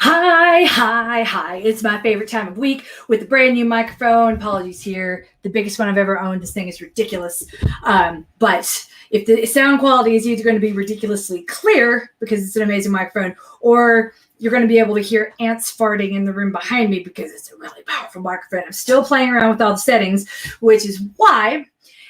Hi. It's my favorite time of week with a brand new microphone. Apologies here. The biggest one I've ever owned. This thing is ridiculous. But if the sound quality is either going to be ridiculously clear because it's an amazing microphone, or you're going to be able to hear ants farting in the room behind me because it's a really powerful microphone. I'm still playing around with all the settings, which is why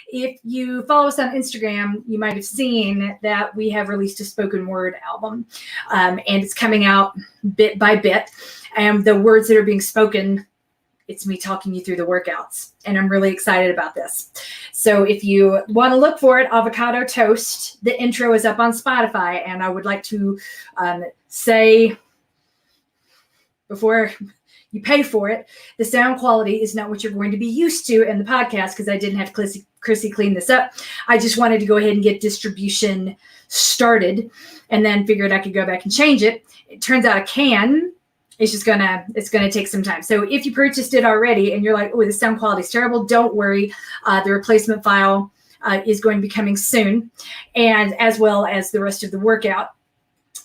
if you follow us on Instagram, you might have seen that we have released a spoken word album, and it's coming out bit by bit. And the words that are being spoken, it's me talking you through the workouts, and I'm really excited about this. So if you want to look for it, Avocado Toast, the intro is up on Spotify, and I would like to say before you pay for it, the sound quality is not what you're going to be used to in the podcast because I didn't have Chrissy clean this up. I just wanted to go ahead and get distribution started and then figured I could go back and change it. It turns out I can. It's gonna take some time. So if you purchased it already and you're like, oh, the sound quality is terrible, don't worry. The replacement file is going to be coming soon, and as well as the rest of the workout.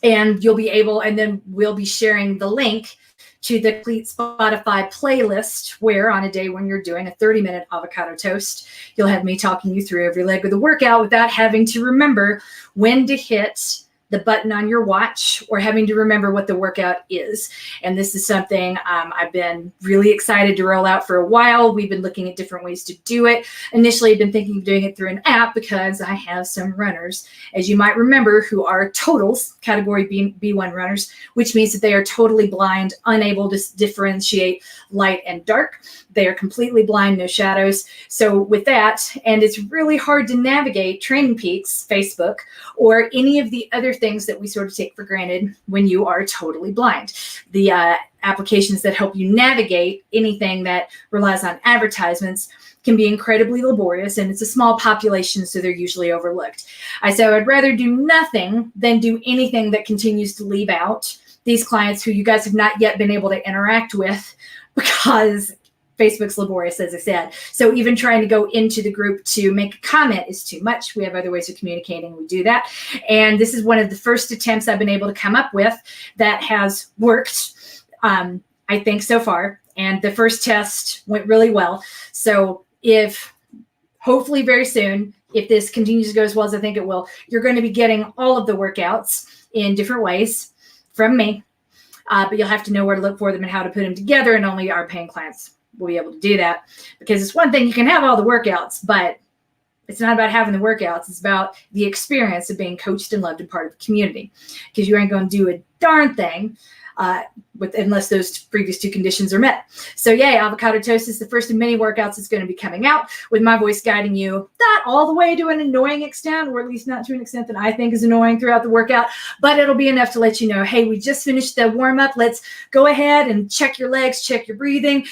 And you'll be able, and then we'll be sharing the link to the complete Spotify playlist where on a day when you're doing a 30-minute avocado toast, you'll have me talking you through every leg of the workout without having to remember when to hit the button on your watch or having to remember what the workout is. And this is something I've been really excited to roll out for a while. We've been looking at different ways to do it. Initially, I've been thinking of doing it through an app because I have some runners, as you might remember, who are totals, category B1 runners, which means that they are totally blind, unable to differentiate light and dark. They are completely blind, no shadows. So with that, and it's really hard to navigate Training Peaks, Facebook, or any of the other things that we sort of take for granted when you are totally blind. The applications that help you navigate anything that relies on advertisements can be incredibly laborious, and it's a small population, so they're usually overlooked. I said I'd rather do nothing than do anything that continues to leave out these clients who you guys have not yet been able to interact with because Facebook's laborious, as I said. So even trying to go into the group to make a comment is too much. We have other ways of communicating. We do that. And this is one of the first attempts I've been able to come up with that has worked, I think, so far. And the first test went really well. So if hopefully very soon, if this continues to go as well as I think it will, you're going to be getting all of the workouts in different ways from me. But you'll have to know where to look for them and how to put them together. And only our paying clients will be able to do that, because it's one thing you can have all the workouts, but it's not about having the workouts. It's about the experience of being coached and loved and part of the community, because you ain't going to do a darn thing unless those previous two conditions are met. So yay, Avocado Toast is the first of many workouts that's going to be coming out with my voice guiding you, not all the way to an annoying extent, or at least not to an extent that I think is annoying throughout the workout, but it'll be enough to let you know, hey, we just finished the warm up. Let's go ahead and check your legs, check your breathing,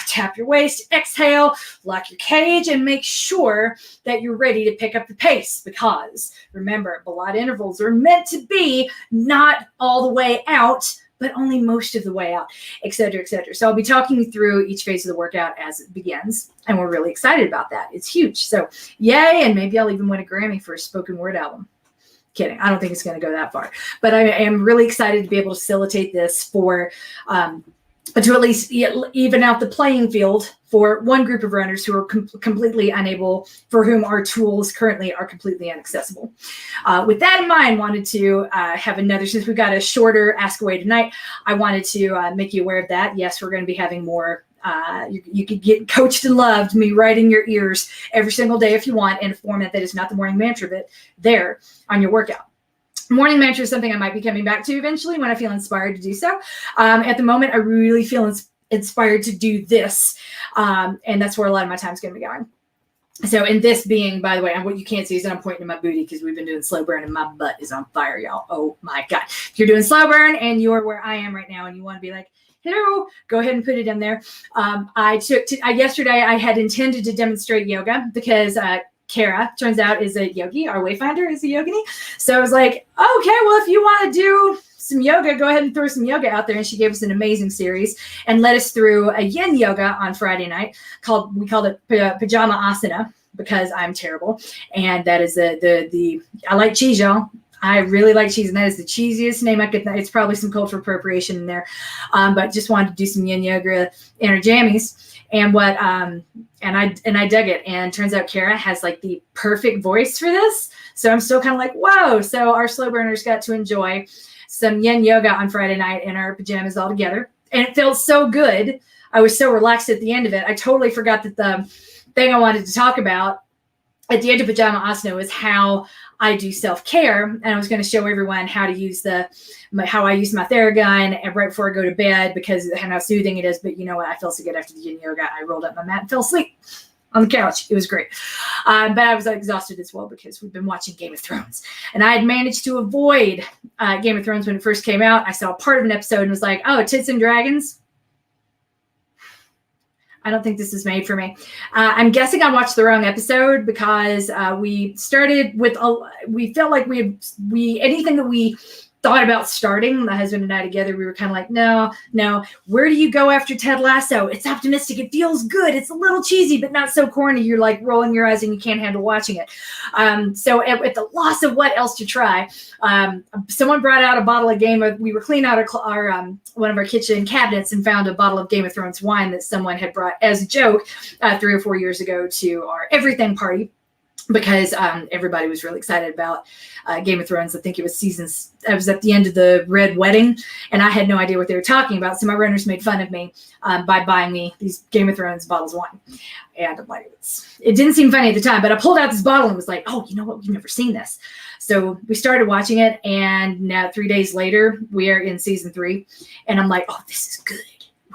tap your waist, exhale, lock your cage, and make sure that you're ready to pick up the pace, because remember, Balad intervals are meant to be not all the way out, but only most of the way out, et cetera, et cetera. So I'll be talking you through each phase of the workout as it begins, and we're really excited about that. It's huge. So yay, and maybe I'll even win a Grammy for a spoken word album. Kidding. I don't think it's going to go that far. But I am really excited to be able to facilitate this for to at least even out the playing field for one group of runners who are completely unable, for whom our tools currently are completely inaccessible. With that in mind, wanted to have another, since we've got a shorter Ask Away tonight, I wanted to make you aware of that. Yes, we're going to be having more. You could get coached and loved, me right in your ears every single day if you want, in a format that is not the morning mantra, but there on your workout. Morning mantra is something I might be coming back to eventually when I feel inspired to do so. At the moment, I really feel inspired to do this. And that's where a lot of my time is going to be going. So, and this being, by the way, what you can't see is that I'm pointing to my booty because we've been doing slow burn and my butt is on fire, y'all. Oh my God. If you're doing slow burn and you're where I am right now and you want to be like, hello, go ahead and put it in there. Yesterday I had intended to demonstrate yoga because Kara, turns out, is a yogi. Our Wayfinder is a yogini. So I was like, okay, well, if you want to do some yoga, go ahead and throw some yoga out there. And she gave us an amazing series and led us through a yin yoga on Friday night. We called it Pajama Asana because I'm terrible. And that is I like cheese, y'all. I really like cheese, and that is the cheesiest name I could. It's probably some cultural appropriation in there, but just wanted to do some yin yoga in our jammies, and I dug it. And turns out Kara has like the perfect voice for this, so I'm still kind of like, whoa. So our slow burners got to enjoy some yin yoga on Friday night in our pajamas all together, and it felt so good. I was so relaxed at the end of it. I totally forgot that the thing I wanted to talk about at the end of Pajama Asana is how I do self-care. And I was going to show everyone how to use how I use my Theragun and right before I go to bed, because of how soothing it is. But you know what? I felt so good after the yin yoga. I rolled up my mat and fell asleep on the couch. It was great. But I was exhausted as well because we've been watching Game of Thrones. And I had managed to avoid Game of Thrones when it first came out. I saw part of an episode and was like, oh, tits and dragons. I don't think this is made for me. I'm guessing I watched the wrong episode because we started with, we felt like anything that we thought about starting, my husband and I together, we were kind of like, no, where do you go after Ted Lasso? It's optimistic. It feels good. It's a little cheesy, but not so corny. You're like rolling your eyes and you can't handle watching it. So at the loss of what else to try, someone brought out a bottle of we were cleaning out our one of our kitchen cabinets and found a bottle of Game of Thrones wine that someone had brought as a joke 3 or 4 years ago to our everything party, because everybody was really excited about Game of Thrones. I think it was at the end of the Red Wedding, and I had no idea what they were talking about. So my runners made fun of me by buying me these Game of Thrones bottles of wine. And I'm like, it didn't seem funny at the time, but I pulled out this bottle and was like, oh, you know what? We've never seen this. So we started watching it, and now 3 days later, we are in season 3. And I'm like, oh, this is good.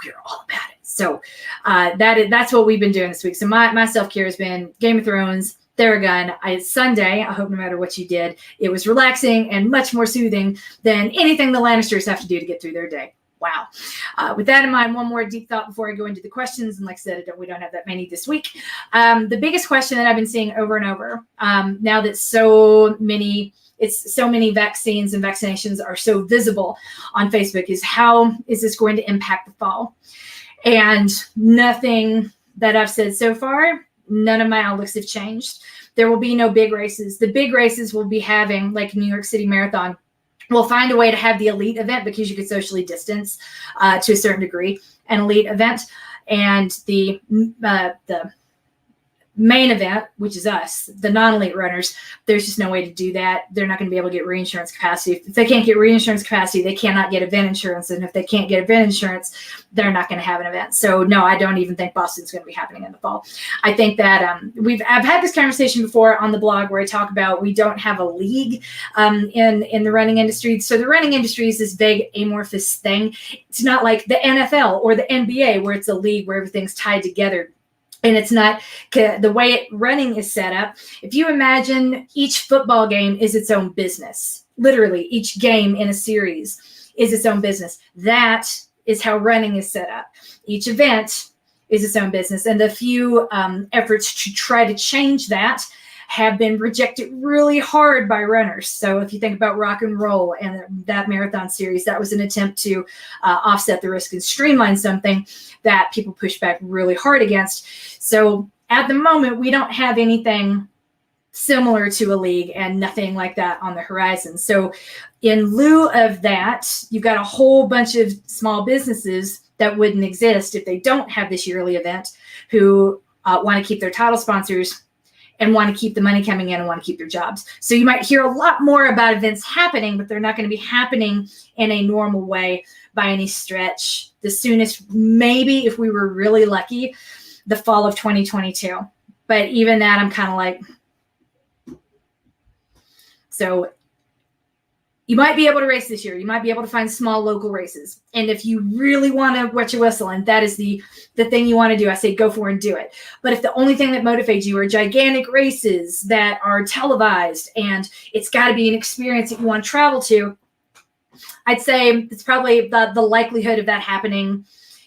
We're all about it. So that's what we've been doing this week. So my self-care has been Game of Thrones, Theragun. It's Sunday. I hope no matter what you did, it was relaxing and much more soothing than anything the Lannisters have to do to get through their day. Wow. With that in mind, one more deep thought before I go into the questions. And like I said, we don't have that many this week. The biggest question that I've been seeing over and over, now that so many vaccines and vaccinations are so visible on Facebook, is how is this going to impact the fall? And nothing that I've said so far, none of my outlooks have changed. There will be no big races. The big races will be having, like New York City Marathon, we'll find a way to have the elite event because you could socially distance to a certain degree, an elite event. And the main event, which is us, the non-elite runners, there's just no way to do that. They're not going to be able to get reinsurance capacity. If they can't get reinsurance capacity, they cannot get event insurance. And if they can't get event insurance, they're not going to have an event. So no, I don't even think Boston's going to be happening in the fall. I think that I've had this conversation before on the blog where I talk about we don't have a league in the running industry. So the running industry is this big amorphous thing. It's not like the NFL or the NBA where it's a league where everything's tied together. And it's not the way running is set up. If you imagine each football game is its own business, literally each game in a series is its own business. That is how running is set up. Each event is its own business. And the few efforts to try to change that have been rejected really hard by runners. So if you think about rock and roll and that marathon series, that was an attempt to offset the risk and streamline something that people push back really hard against. So at the moment, we don't have anything similar to a league and nothing like that on the horizon. So in lieu of that, you've got a whole bunch of small businesses that wouldn't exist if they don't have this yearly event who want to keep their title sponsors and want to keep the money coming in and want to keep their jobs. So you might hear a lot more about events happening, but they're not going to be happening in a normal way by any stretch. The soonest, maybe if we were really lucky, the fall of 2022. But even that, I'm kind of like, so you might be able to race this year. You might be able to find small local races. And if you really want to wet your whistle, and that is the thing you want to do, I say go for it and do it. But if the only thing that motivates you are gigantic races that are televised and it's got to be an experience that you want to travel to, I'd say it's probably the likelihood of that happening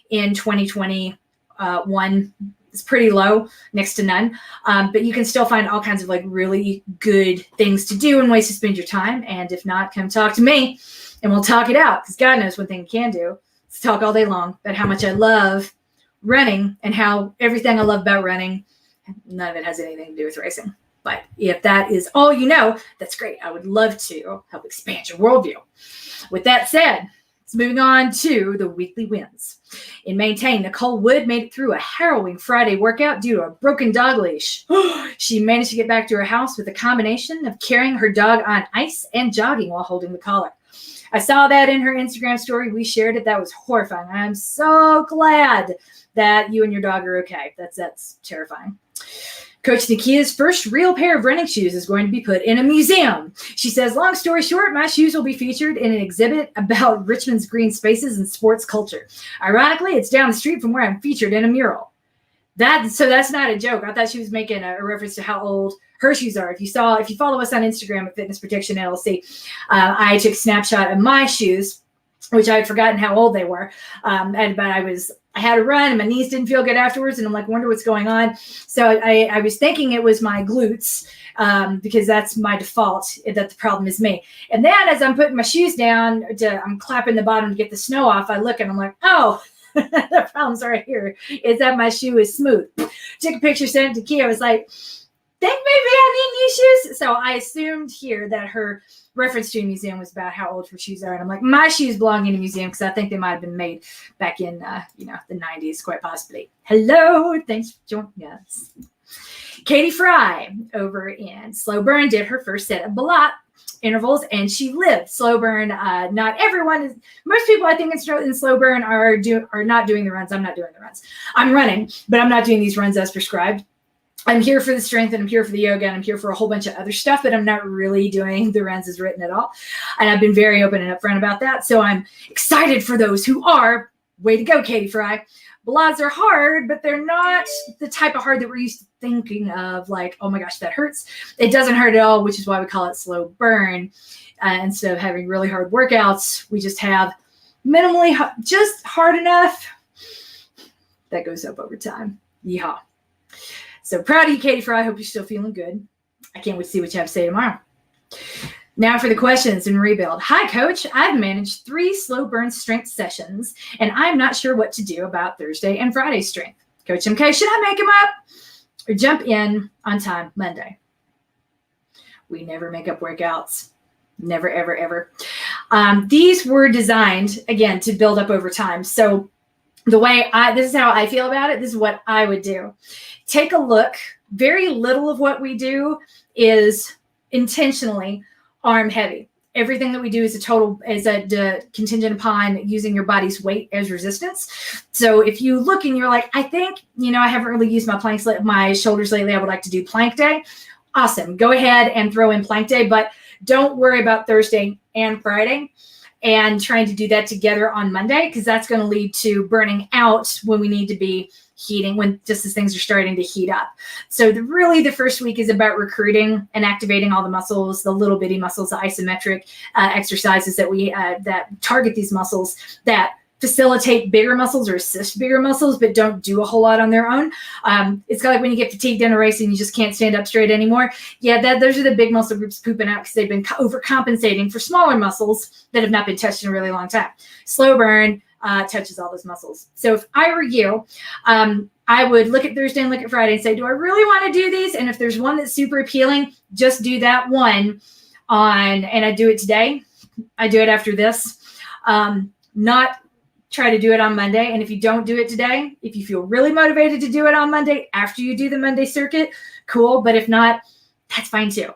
in 2021 is pretty low, next to none. But you can still find all kinds of like really good things to do and ways to spend your time. And if not, come talk to me and we'll talk it out, because God knows one thing you can do is talk all day long about how much I love running and how everything I love about running, none of it has anything to do with racing. But if that is all you know, that's great. I would love to help expand your worldview. With that said, let's moving on to the weekly wins. In Maintain, Nicole Wood made it through a harrowing Friday workout due to a broken dog leash. She managed to get back to her house with a combination of carrying her dog on ice and jogging while holding the collar. I saw that in her Instagram story. We shared it. That was horrifying. I'm so glad that you and your dog are okay. That's terrifying. Coach Nikia's first real pair of running shoes is going to be put in a museum. She says, long story short, my shoes will be featured in an exhibit about Richmond's green spaces and sports culture. Ironically, it's down the street from where I'm featured in a mural. So that's not a joke. I thought she was making a reference to how old her shoes are. If you follow us on Instagram at Fitness Protection LLC, I took a snapshot of my shoes, which I had forgotten how old they were. But I had a run and my knees didn't feel good afterwards. And I'm like, wonder what's going on. So I was thinking it was my glutes because that's my default, that the problem is me. And then as I'm putting my shoes down, I'm clapping the bottom to get the snow off. I look and I'm like, oh, the problem's right here is that my shoe is smooth. Took a picture, sent it to Kia. I was like, think maybe I need new shoes. So I assumed here that her reference to a museum was about how old her shoes are. And I'm like, my shoes belong in a museum because I think they might have been made back in, the 90s, quite possibly. Hello. Thanks for joining us. Katie Fry over in Slow Burn did her first set of Balat intervals and she lived. Slow Burn, not everyone is, most people I think in Slow Burn are not doing the runs. I'm not doing the runs. I'm running, but I'm not doing these runs as prescribed. I'm here for the strength and I'm here for the yoga and I'm here for a whole bunch of other stuff, but I'm not really doing the runs as written at all. And I've been very open and upfront about that. So I'm excited for those who are. Way to go, Katie Fry. Balads are hard, but they're not the type of hard that we're used to thinking of, like, oh my gosh, that hurts. It doesn't hurt at all, which is why we call it slow burn. Instead of having really hard workouts, we just have minimally, just hard enough. That goes up over time. Yeehaw. So proud of you, Katie Fry. I hope you're still feeling good. I can't wait to see what you have to say tomorrow. Now for the questions in Rebuild. Hi, Coach. I've managed 3 slow burn strength sessions, and I'm not sure what to do about Thursday and Friday strength. Coach MK, should I make them up or jump in on time Monday? We never make up workouts. Never, ever, ever. These were designed, again, to build up over time. So this is how I feel about it. This is what I would do. Take a look. Very little of what we do is intentionally arm heavy. Everything that we do is contingent upon using your body's weight as resistance. So if you look and you're like, I think, I haven't really used my shoulders lately. I would like to do plank day. Awesome. Go ahead and throw in plank day, but don't worry about Thursday and Friday and trying to do that together on Monday, because that's going to lead to burning out when we need to be heating, just as things are starting to heat up. So the first week is about recruiting and activating all the muscles, the little bitty muscles, the isometric exercises that target these muscles that facilitate bigger muscles or assist bigger muscles, but don't do a whole lot on their own. It's kind of like when you get fatigued in a race and you just can't stand up straight anymore. Yeah, those are the big muscle groups pooping out because they've been overcompensating for smaller muscles that have not been touched in a really long time. Slow burn touches all those muscles. So if I were you, I would look at Thursday and look at Friday and say, do I really want to do these? And if there's one that's super appealing, just do that one and I do it today. I do it after this. Not try to do it on Monday. And if you don't do it today, if you feel really motivated to do it on Monday after you do the Monday circuit, cool. But if not, that's fine too.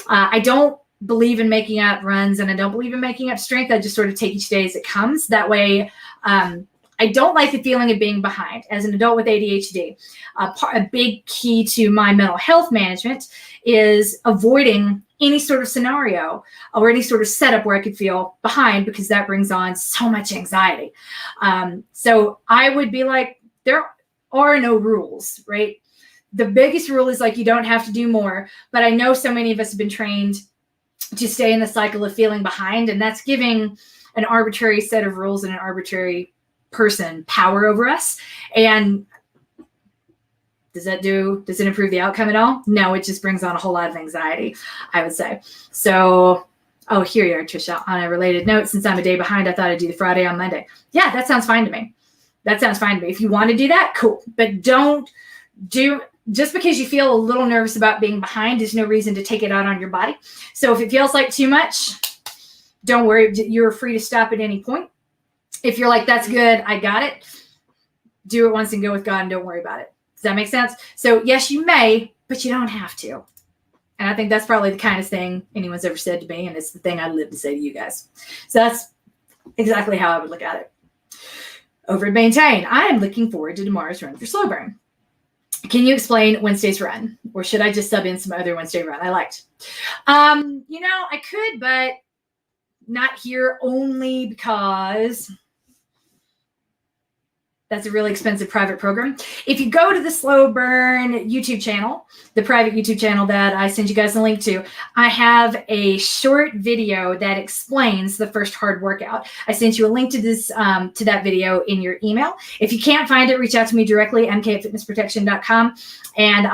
I don't believe in making up runs and I don't believe in making up strength. I just sort of take each day as it comes. That way, I don't like the feeling of being behind. As an adult with ADHD, a big key to my mental health management is avoiding any sort of scenario or any sort of setup where I could feel behind, because that brings on so much anxiety. So I would be like, there are no rules, right? The biggest rule is like, you don't have to do more, but I know so many of us have been trained to stay in the cycle of feeling behind, and that's giving an arbitrary set of rules and an arbitrary person power over us. And does it improve the outcome at all? No, it just brings on a whole lot of anxiety, I would say. So, here you are, Trisha. On a related note, since I'm a day behind, I thought I'd do the Friday on Monday. Yeah, that sounds fine to me. If you want to do that, cool. But don't do just because you feel a little nervous about being behind is no reason to take it out on your body. So if it feels like too much, don't worry. You're free to stop at any point. If you're like, that's good, I got it, do it once and go with God and don't worry about it. Does that make sense? So yes, you may, but you don't have to. And I think that's probably the kindest thing anyone's ever said to me. And it's the thing I'd live to say to you guys. So that's exactly how I would look at it. Over at Maintain, I am looking forward to tomorrow's run for Slow Burn. Can you explain Wednesday's run? Or should I just sub in some other Wednesday run I liked? I could, but not here, only because that's a really expensive private program. If you go to the Slow Burn YouTube channel, the private YouTube channel that I send you guys a link to, I have a short video that explains the first hard workout. I sent you a link to this to that video in your email. If you can't find it, reach out to me directly, mk@fitnessprotection.com, and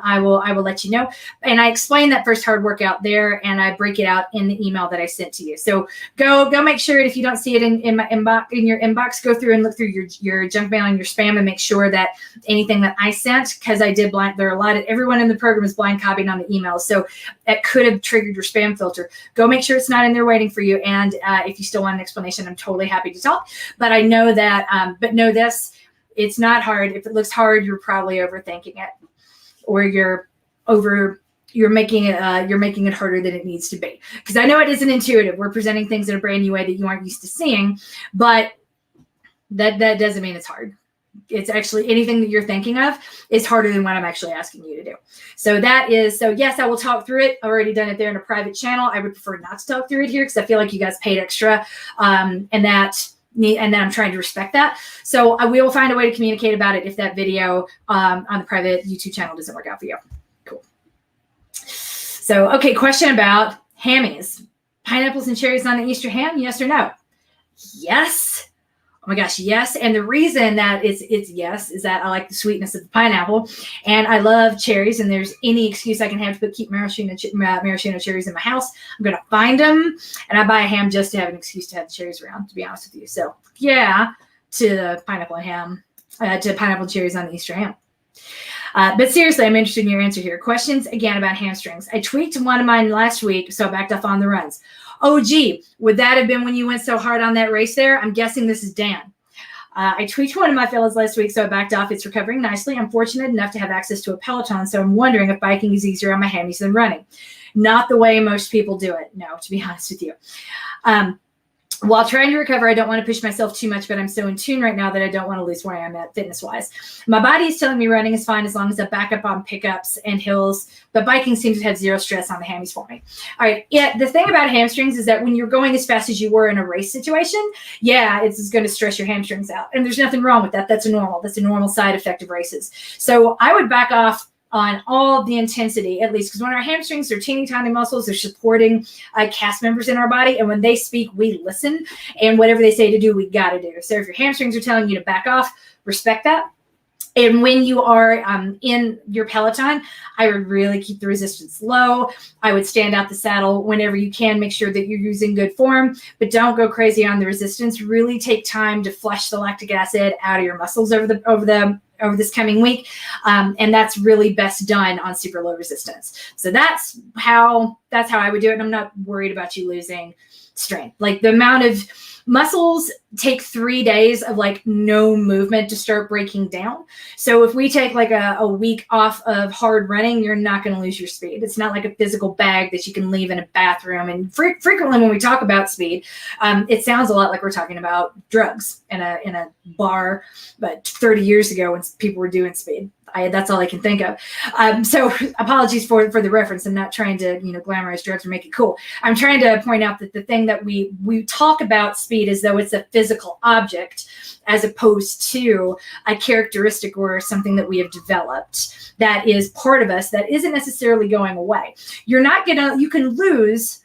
I will let you know. And I explain that first hard workout there, and I break it out in the email that I sent to you. So go make sure, if you don't see it in my inbox, in your inbox, go through and look through your junk mail and your spam and make sure that anything that I sent, because I did blind, there are a lot of, everyone in the program is blind copying on the emails, so it could have triggered your spam filter. Go make sure it's not in there waiting for you. And if you still want an explanation, I'm totally happy to talk. But I know that, but know this, it's not hard. If it looks hard, you're probably overthinking it, or you're making it harder than it needs to be. Because I know it isn't intuitive. We're presenting things in a brand new way that you aren't used to seeing, but that doesn't mean it's hard. It's actually, anything that you're thinking of is harder than what I'm actually asking you to do. So yes, I will talk through it. I've already done it there in a private channel. I would prefer not to talk through it here because I feel like you guys paid extra, and then I'm trying to respect that. So we will find a way to communicate about it if that video on the private YouTube channel doesn't work out for you. Cool. So, okay, question about hammies. Pineapples and cherries on the Easter ham, yes or no? Yes. Oh my gosh, yes. And the reason that it's yes is that I like the sweetness of the pineapple, and I love cherries, and there's any excuse I can have to keep maraschino cherries in my house, I'm going to find them, and I buy a ham just to have an excuse to have the cherries around, to be honest with you. So yeah, to the pineapple and ham, to pineapple and cherries on the Easter ham. But seriously, I'm interested in your answer here. Questions again about hamstrings. I tweaked one of mine last week, so I backed off on the runs. Oh, gee, would that have been when you went so hard on that race there? I'm guessing this is Dan. I tweaked one of my fellows last week, so I backed off. It's recovering nicely. I'm fortunate enough to have access to a Peloton, so I'm wondering if biking is easier on my hammies than running. Not the way most people do it, no, to be honest with you. While trying to recover, I don't want to push myself too much, but I'm so in tune right now that I don't want to lose where I am at fitness-wise. My body is telling me running is fine as long as I back up on pickups and hills, but biking seems to have zero stress on the hammies for me. All right, yeah, the thing about hamstrings is that when you're going as fast as you were in a race situation, yeah, it's going to stress your hamstrings out. And there's nothing wrong with that. That's a normal side effect of races. So I would back off on all the intensity, at least, because when our hamstrings are teeny tiny muscles, they're supporting cast members in our body, and when they speak, we listen, and whatever they say to do, we got to do. So if your hamstrings are telling you to back off, respect that. And when you are in your Peloton, I would really keep the resistance low. I would stand out the saddle whenever you can. Make sure that you're using good form, but don't go crazy on the resistance. Really take time to flush the lactic acid out of your muscles over this coming week. And that's really best done on super low resistance. So that's how I would do it. And I'm not worried about you losing strength. Like, the amount of muscles take 3 days of like no movement to start breaking down. So if we take like a week off of hard running, you're not going to lose your speed. It's not like a physical bag that you can leave in a bathroom. And frequently when we talk about speed, it sounds a lot like we're talking about drugs in a bar, but 30 years ago when people were doing speed. That's all I can think of. So apologies for the reference. I'm not trying to glamorize drugs or make it cool. I'm trying to point out that the thing that we talk about speed as though it's a physical object, as opposed to a characteristic or something that we have developed that is part of us that isn't necessarily going away. You can lose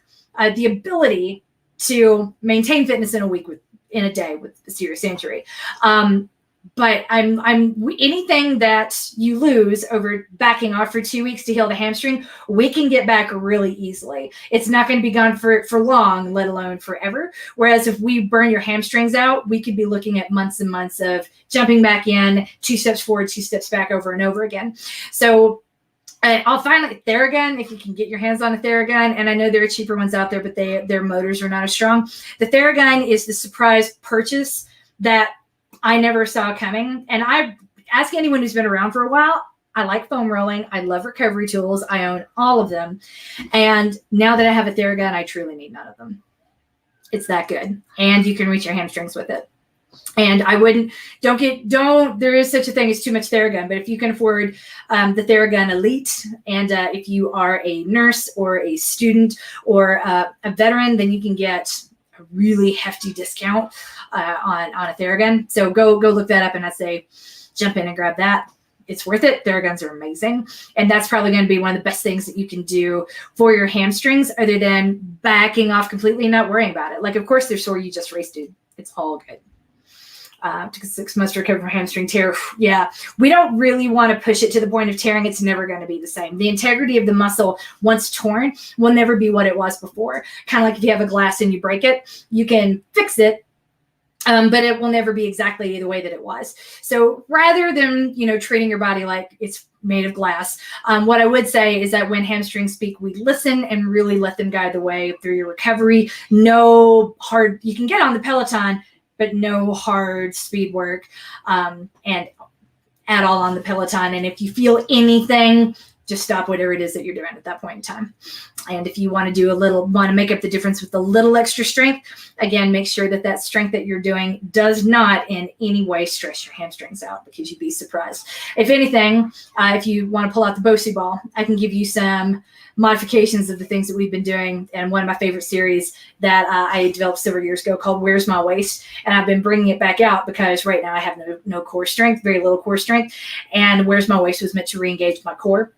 the ability to maintain fitness in a day with a serious injury. But anything that you lose over backing off for 2 weeks to heal the hamstring, we can get back really easily. It's not going to be gone for long, let alone forever. Whereas if we burn your hamstrings out, we could be looking at months and months of jumping back in, 2 steps forward, 2 steps back over and over again. So I'll find Theragun, if you can get your hands on a Theragun. And I know there are cheaper ones out there, but their motors are not as strong. The Theragun is the surprise purchase that I never saw coming. And I ask anyone who's been around for a while, I like foam rolling. I love recovery tools. I own all of them. And now that I have a Theragun, I truly need none of them. It's that good. And you can reach your hamstrings with it. And I wouldn't, there is such a thing as too much Theragun, but if you can afford the Theragun Elite, and if you are a nurse or a student or a veteran, then you can get a really hefty discount on a Theragun. So go look that up, and I say jump in and grab that. It's worth it. Theraguns are amazing. And that's probably going to be one of the best things that you can do for your hamstrings, other than backing off completely and not worrying about it. Like, of course, they're sore. You just raced, dude. It's all good. Took 6 months to recover from hamstring tear. Yeah, we don't really want to push it to the point of tearing. It's never going to be the same. The integrity of the muscle, once torn, will never be what it was before. Kind of like if you have a glass and you break it, you can fix it, but it will never be exactly the way that it was. So rather than, treating your body like it's made of glass, what I would say is that when hamstrings speak, we listen and really let them guide the way through your recovery. No hard, you can get on the Peloton, but no hard speed work and at all on the Peloton. And if you feel anything, just stop whatever it is that you're doing at that point in time. And if you want to make up the difference with a little extra strength, again, make sure that strength that you're doing does not in any way stress your hamstrings out, because you'd be surprised. If anything, if you want to pull out the BOSU ball, I can give you some modifications of the things that we've been doing. And one of my favorite series that I developed several years ago called Where's My Waist? And I've been bringing it back out because right now I have no core strength, very little core strength. And Where's My Waist was meant to re-engage my core.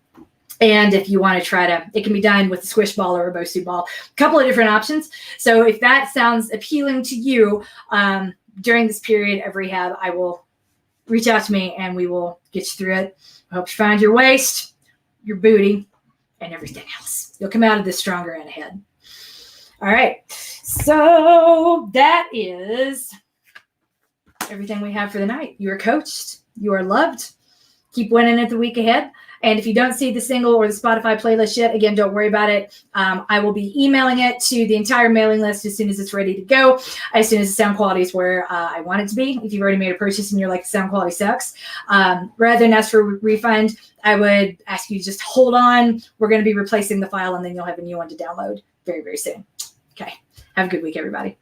And if you want to it can be done with a squish ball or a BOSU ball, a couple of different options. So if that sounds appealing to you during this period of rehab, I will reach out to me and we will get you through it. I hope you find your waist, your booty, and everything else. You'll come out of this stronger and ahead. All right. So that is everything we have for the night. You are coached. You are loved. Keep winning it the week ahead. And if you don't see the single or the Spotify playlist yet, again, don't worry about it. I will be emailing it to the entire mailing list as soon as it's ready to go, as soon as the sound quality is where I want it to be. If you've already made a purchase and you're like, the sound quality sucks, rather than ask for a refund, I would ask you to just hold on. We're going to be replacing the file, and then you'll have a new one to download very, very soon. Okay. Have a good week, everybody.